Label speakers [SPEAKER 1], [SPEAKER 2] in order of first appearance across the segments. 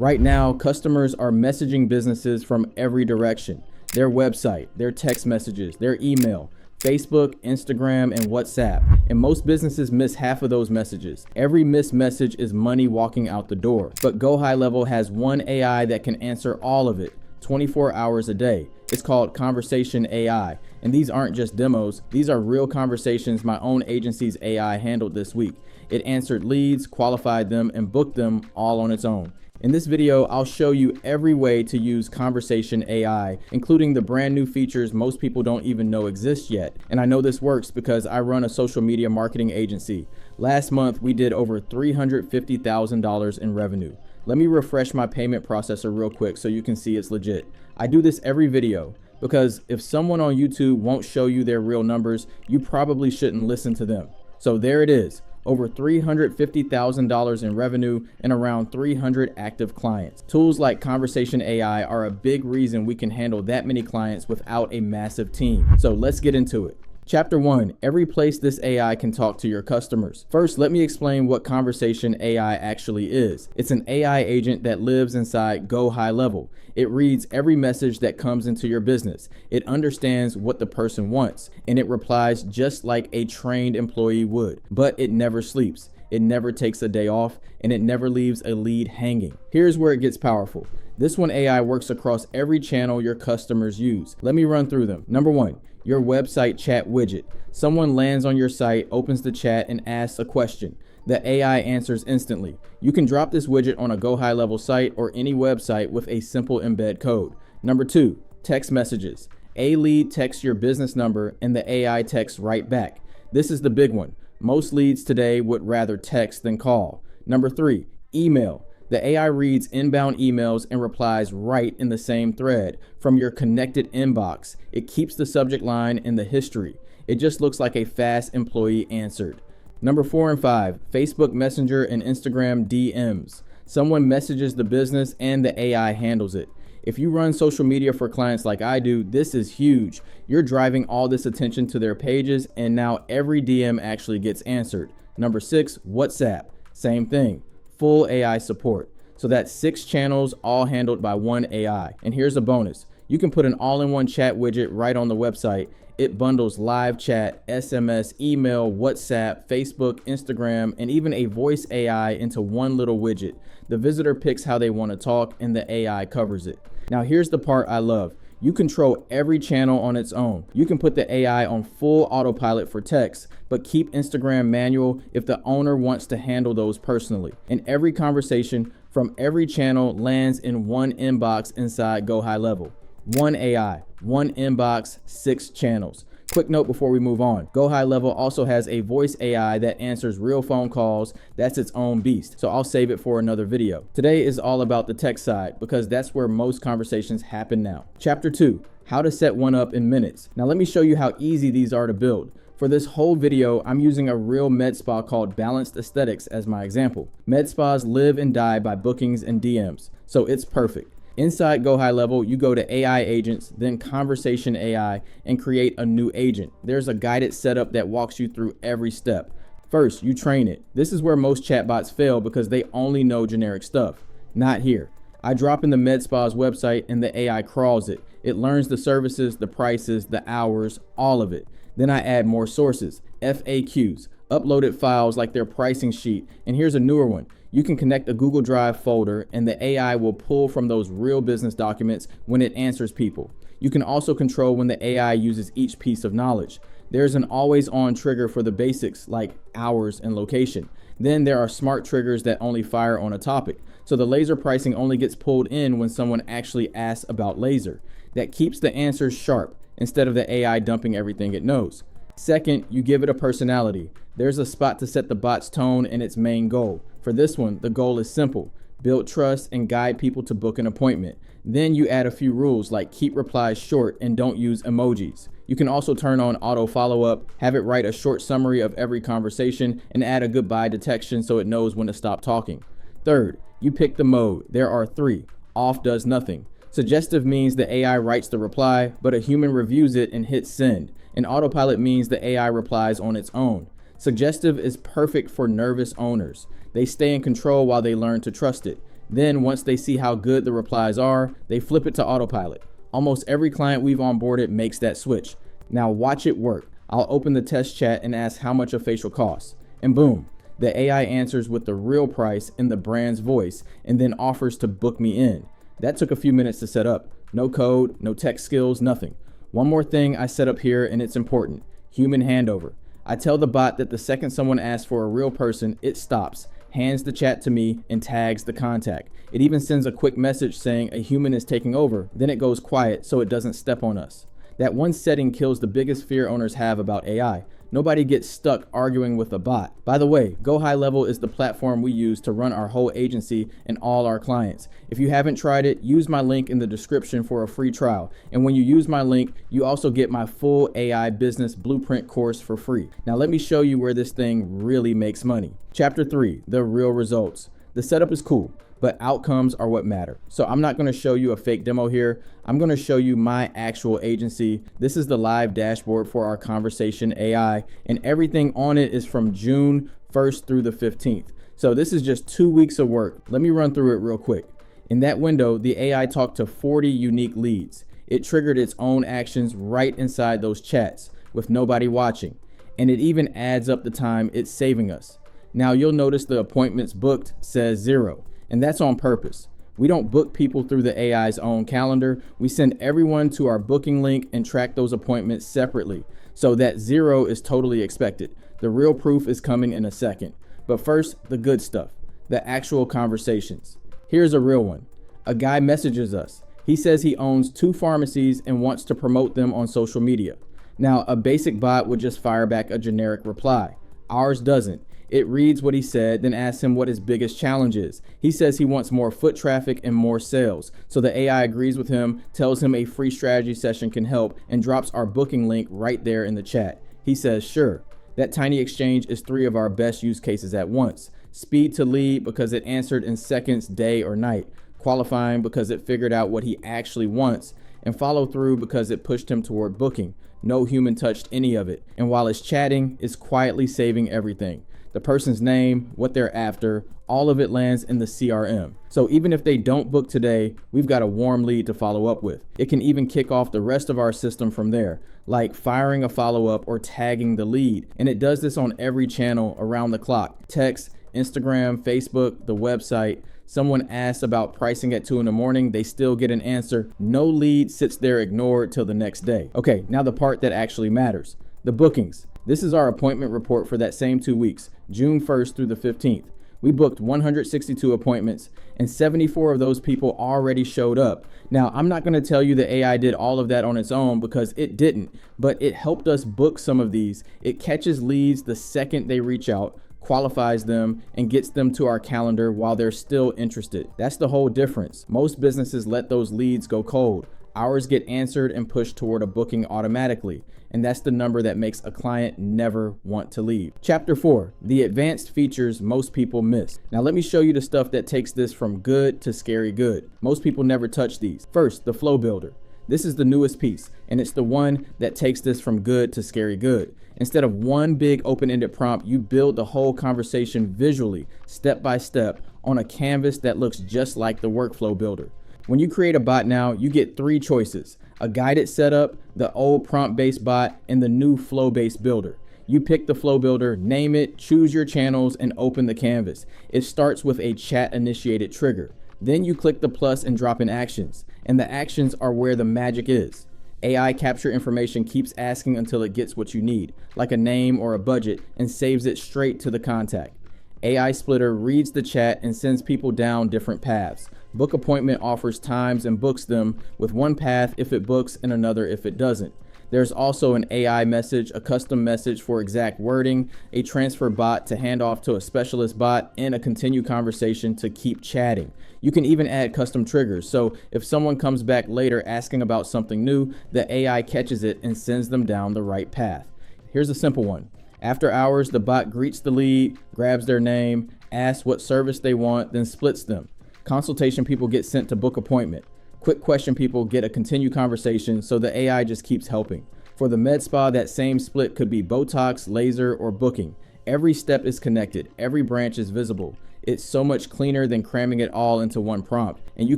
[SPEAKER 1] Right now, customers are messaging businesses from every direction. Their website, their text messages, their email, Facebook, Instagram, and WhatsApp. And most businesses miss half of those messages. Every missed message is money walking out the door. But GoHighLevel has one AI that can answer all of it 24 hours a day. It's called Conversation AI. And these aren't just demos. These are real conversations my own agency's AI handled this week. It answered leads, qualified them, and booked them all on its own. In this video, I'll show you every way to use Conversation AI, including the brand new features most people don't even know exist yet. And I know this works because I run a social media marketing agency. Last month, we did over $350,000 in revenue. Let me refresh my payment processor real quick so you can see it's legit. I do this every video because if someone on YouTube won't show you their real numbers, you probably shouldn't listen to them. So there it is. Over $350,000 in revenue and around 300 active clients. Tools like Conversation AI are a big reason we can handle that many clients without a massive team. So let's get into it. Chapter 1, every place this AI can talk to your customers. First, let me explain what Conversation AI actually is. It's an AI agent that lives inside GoHighLevel. It reads every message that comes into your business. It understands what the person wants, and it replies just like a trained employee would. But it never sleeps. It never takes a day off, and it never leaves a lead hanging. Here's where it gets powerful. This one AI works across every channel your customers use. Let me run through them. Number 1, your website chat widget. Someone lands on your site, opens the chat, and asks a question. The AI answers instantly. You can drop this widget on a GoHighLevel site or any website with a simple embed code. Number 2, text messages. A lead texts your business number and the AI texts right back. This is the big one. Most leads today would rather text than call. Number 3, email. The AI reads inbound emails and replies right in the same thread from your connected inbox. It keeps the subject line in the history. It just looks like a fast employee answered. Number 4 and 5, Facebook Messenger and Instagram DMs. Someone messages the business and the AI handles it. If you run social media for clients like I do, this is huge. You're driving all this attention to their pages, and now every DM actually gets answered. Number 6, WhatsApp. Same thing. Full AI support. So that's 6 channels all handled by one AI. And here's a bonus. You can put an all-in-one chat widget right on the website. It bundles live chat, SMS, email, WhatsApp, Facebook, Instagram, and even a voice AI into one little widget. The visitor picks how they want to talk and the AI covers it. Now here's the part I love. You control every channel on its own. You can put the AI on full autopilot for text, but keep Instagram manual if the owner wants to handle those personally. And every conversation from every channel lands in one inbox inside GoHighLevel. One AI, one inbox, 6 channels. Quick note before we move on. GoHighLevel also has a voice AI that answers real phone calls. That's its own beast, so I'll save it for another video. Today is all about the tech side because that's where most conversations happen now. Chapter 2, how to set one up in minutes. Now let me show you how easy these are to build. For this whole video, I'm using a real med spa called Balanced Aesthetics as my example. Med spas live and die by bookings and DMs, so it's perfect. Inside GoHighLevel, you go to AI agents, then Conversation AI, and create a new agent. There's a guided setup that walks you through every step. First, you train it. This is where most chatbots fail because they only know generic stuff. Not here. I drop in the med spa's website and the AI crawls it. It learns the services, the prices, the hours, all of it. Then I add more sources, FAQs, uploaded files like their pricing sheet, and here's a newer one. You can connect a Google Drive folder and the AI will pull from those real business documents when it answers people. You can also control when the AI uses each piece of knowledge. There's an always on trigger for the basics like hours and location. Then there are smart triggers that only fire on a topic. So the laser pricing only gets pulled in when someone actually asks about laser. That keeps the answers sharp instead of the AI dumping everything it knows. Second, you give it a personality. There's a spot to set the bot's tone and its main goal. For this one, the goal is simple. Build trust and guide people to book an appointment. Then you add a few rules like keep replies short and don't use emojis. You can also turn on auto follow-up, have it write a short summary of every conversation, and add a goodbye detection so it knows when to stop talking. Third, you pick the mode. There are 3. Off does nothing. Suggestive means the AI writes the reply, but a human reviews it and hits send. And autopilot means the AI replies on its own. Suggestive is perfect for nervous owners. They stay in control while they learn to trust it. Then once they see how good the replies are, they flip it to autopilot. Almost every client we've onboarded makes that switch. Now watch it work. I'll open the test chat and ask how much a facial costs. And boom, the AI answers with the real price in the brand's voice and then offers to book me in. That took a few minutes to set up. No code, no tech skills, nothing. One more thing I set up here, and it's important: human handover. I tell the bot that the second someone asks for a real person, it stops, hands the chat to me, and tags the contact. It even sends a quick message saying a human is taking over, then it goes quiet so it doesn't step on us. That one setting kills the biggest fear owners have about AI. Nobody gets stuck arguing with a bot. By the way, GoHighLevel is the platform we use to run our whole agency and all our clients. If you haven't tried it, use my link in the description for a free trial. And when you use my link, you also get my full AI business blueprint course for free. Now let me show you where this thing really makes money. Chapter 3, the real results. The setup is cool, but outcomes are what matter. So I'm not going to show you a fake demo here. I'm going to show you my actual agency. This is the live dashboard for our conversation AI, and everything on it is from June 1st through the 15th. So this is just 2 weeks of work. Let me run through it real quick. In that window, the AI talked to 40 unique leads. It triggered its own actions right inside those chats with nobody watching. And it even adds up the time it's saving us. Now you'll notice the appointments booked says 0, and that's on purpose. We don't book people through the AI's own calendar. We send everyone to our booking link and track those appointments separately. So that 0 is totally expected. The real proof is coming in a second. But first, the good stuff, the actual conversations. Here's a real one. A guy messages us. He says he owns 2 pharmacies and wants to promote them on social media. Now, a basic bot would just fire back a generic reply. Ours doesn't. It reads what he said, then asks him what his biggest challenge is. He says he wants more foot traffic and more sales. So the AI agrees with him, tells him a free strategy session can help, and drops our booking link right there in the chat. He says, sure. That tiny exchange is 3 of our best use cases at once. Speed to lead because it answered in seconds, day or night. Qualifying because it figured out what he actually wants. And follow through because it pushed him toward booking. No human touched any of it. And while it's chatting, it's quietly saving everything. The person's name, what they're after, all of it lands in the CRM. So even if they don't book today, we've got a warm lead to follow up with. It can even kick off the rest of our system from there, like firing a follow-up or tagging the lead. And it does this on every channel around the clock. Text, Instagram, Facebook, the website. Someone asks about pricing at 2 in the morning, they still get an answer. No lead sits there ignored till the next day. Okay, now the part that actually matters, the bookings. This is our appointment report for that same 2 weeks, June 1st through the 15th. We booked 162 appointments, and 74 of those people already showed up. Now, I'm not going to tell you the AI did all of that on its own because it didn't, but it helped us book some of these. It catches leads the second they reach out, qualifies them, and gets them to our calendar while they're still interested. That's the whole difference. Most businesses let those leads go cold. Ours get answered and pushed toward a booking automatically. And that's the number that makes a client never want to leave. Chapter 4, the advanced features most people miss. Now let me show you the stuff that takes this from good to scary good. Most people never touch these. First, the flow builder. This is the newest piece, and it's the one that takes this from good to scary good. Instead of one big open-ended prompt, you build the whole conversation visually, step by step, on a canvas that looks just like the workflow builder. When you create a bot now, you get 3 choices: a guided setup, the old prompt-based bot, and the new flow-based builder. You pick the flow builder, name it, choose your channels, and open the canvas. It starts with a chat-initiated trigger. Then you click the plus and drop in actions, and the actions are where the magic is. AI capture information keeps asking until it gets what you need, like a name or a budget, and saves it straight to the contact. AI Splitter reads the chat and sends people down different paths. Book Appointment offers times and books them with one path if it books and another if it doesn't. There's also an AI message, a custom message for exact wording, a transfer bot to hand off to a specialist bot, and a continue conversation to keep chatting. You can even add custom triggers. So if someone comes back later asking about something new, the AI catches it and sends them down the right path. Here's a simple one. After hours, the bot greets the lead, grabs their name, asks what service they want, then splits them. Consultation people get sent to book appointment. Quick question people get a continue conversation, so the AI just keeps helping. For the med spa, that same split could be Botox, laser, or booking. Every step is connected. Every branch is visible. It's so much cleaner than cramming it all into one prompt. And you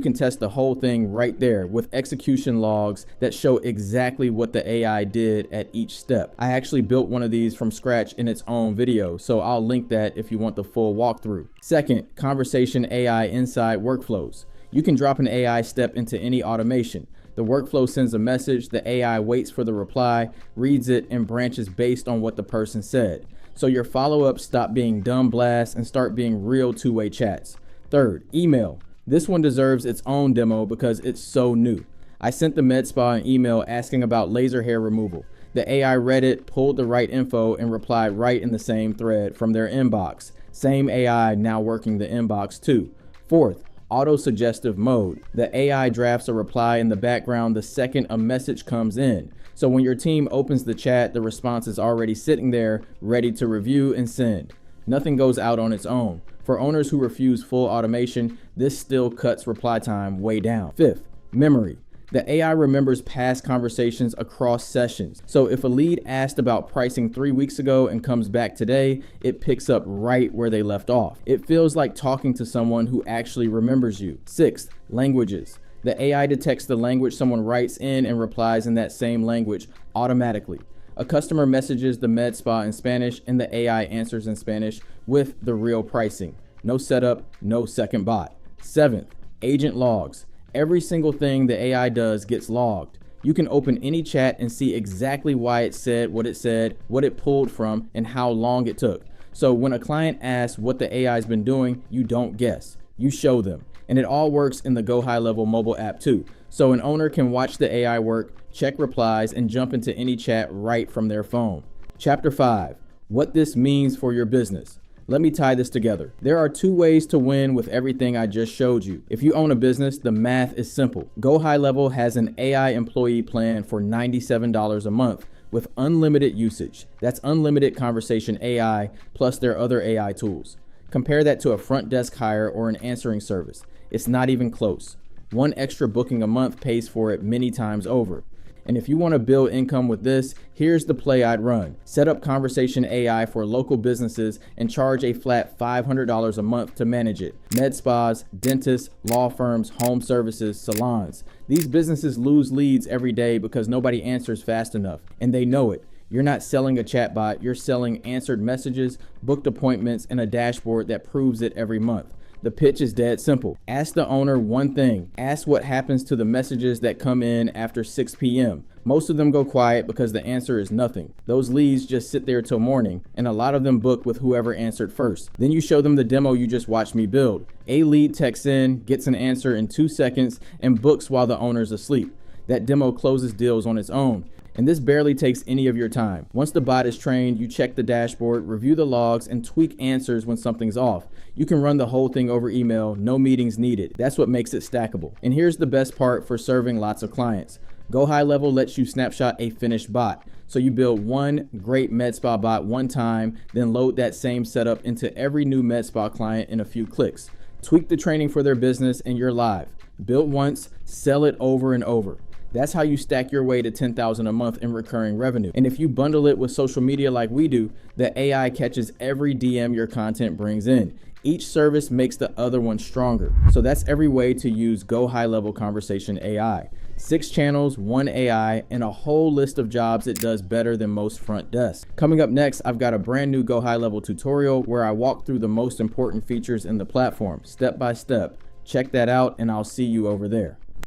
[SPEAKER 1] can test the whole thing right there with execution logs that show exactly what the AI did at each step. I actually built one of these from scratch in its own video, so I'll link that if you want the full walkthrough. Second, conversation AI inside workflows. You can drop an AI step into any automation. The workflow sends a message, the AI waits for the reply, reads it, and branches based on what the person said. So your follow-ups stop being dumb blasts and start being real two-way chats. Third, email. This one deserves its own demo because it's so new. I sent the med spa an email asking about laser hair removal. The AI read it, pulled the right info, and replied right in the same thread from their inbox. Same AI now working the inbox too. Fourth, auto-suggestive mode. The AI drafts a reply in the background the second a message comes in. So when your team opens the chat, the response is already sitting there, ready to review and send. Nothing goes out on its own. For owners who refuse full automation, this still cuts reply time way down. Fifth, memory. The AI remembers past conversations across sessions. So if a lead asked about pricing 3 weeks ago and comes back today, it picks up right where they left off. It feels like talking to someone who actually remembers you. Sixth, languages. The AI detects the language someone writes in and replies in that same language automatically. A customer messages the med spa in Spanish and the AI answers in Spanish with the real pricing. No setup, no second bot. Seventh, agent logs. Every single thing the AI does gets logged. You can open any chat and see exactly why it said, what it pulled from, and how long it took. So when a client asks what the AI's been doing, you don't guess. You show them. And it all works in the GoHighLevel mobile app too. So an owner can watch the AI work, check replies, and jump into any chat right from their phone. Chapter 5, what this means for your business. Let me tie this together. There are 2 ways to win with everything I just showed you. If you own a business, the math is simple. GoHighLevel has an AI employee plan for $97 a month with unlimited usage. That's unlimited conversation AI plus their other AI tools. Compare that to a front desk hire or an answering service. It's not even close. One extra booking a month pays for it many times over. And if you want to build income with this, here's the play I'd run. Set up conversation AI for local businesses and charge a flat $500 a month to manage it. Med spas, dentists, law firms, home services, salons. These businesses lose leads every day because nobody answers fast enough, and they know it. You're not selling a chatbot, you're selling answered messages, booked appointments, and a dashboard that proves it every month. The pitch is dead simple. Ask the owner one thing. Ask what happens to the messages that come in after 6 p.m. Most of them go quiet because the answer is nothing. Those leads just sit there till morning, and a lot of them book with whoever answered first. Then you show them the demo you just watched me build. A lead texts in, gets an answer in 2 seconds, and books while the owner's asleep. That demo closes deals on its own. And this barely takes any of your time. Once the bot is trained, you check the dashboard, review the logs, and tweak answers when something's off. You can run the whole thing over email, no meetings needed. That's what makes it stackable. And here's the best part for serving lots of clients. GoHighLevel lets you snapshot a finished bot. So you build one great med spa bot one time, then load that same setup into every new med spa client in a few clicks. Tweak the training for their business and you're live. Build once, sell it over and over. That's how you stack your way to $10,000 a month in recurring revenue. And if you bundle it with social media like we do, the AI catches every DM your content brings in. Each service makes the other one stronger. So that's every way to use GoHighLevel Conversation AI. 6 channels, 1 AI, and a whole list of jobs it does better than most front desks. Coming up next, I've got a brand new GoHighLevel tutorial where I walk through the most important features in the platform, step by step. Check that out and I'll see you over there.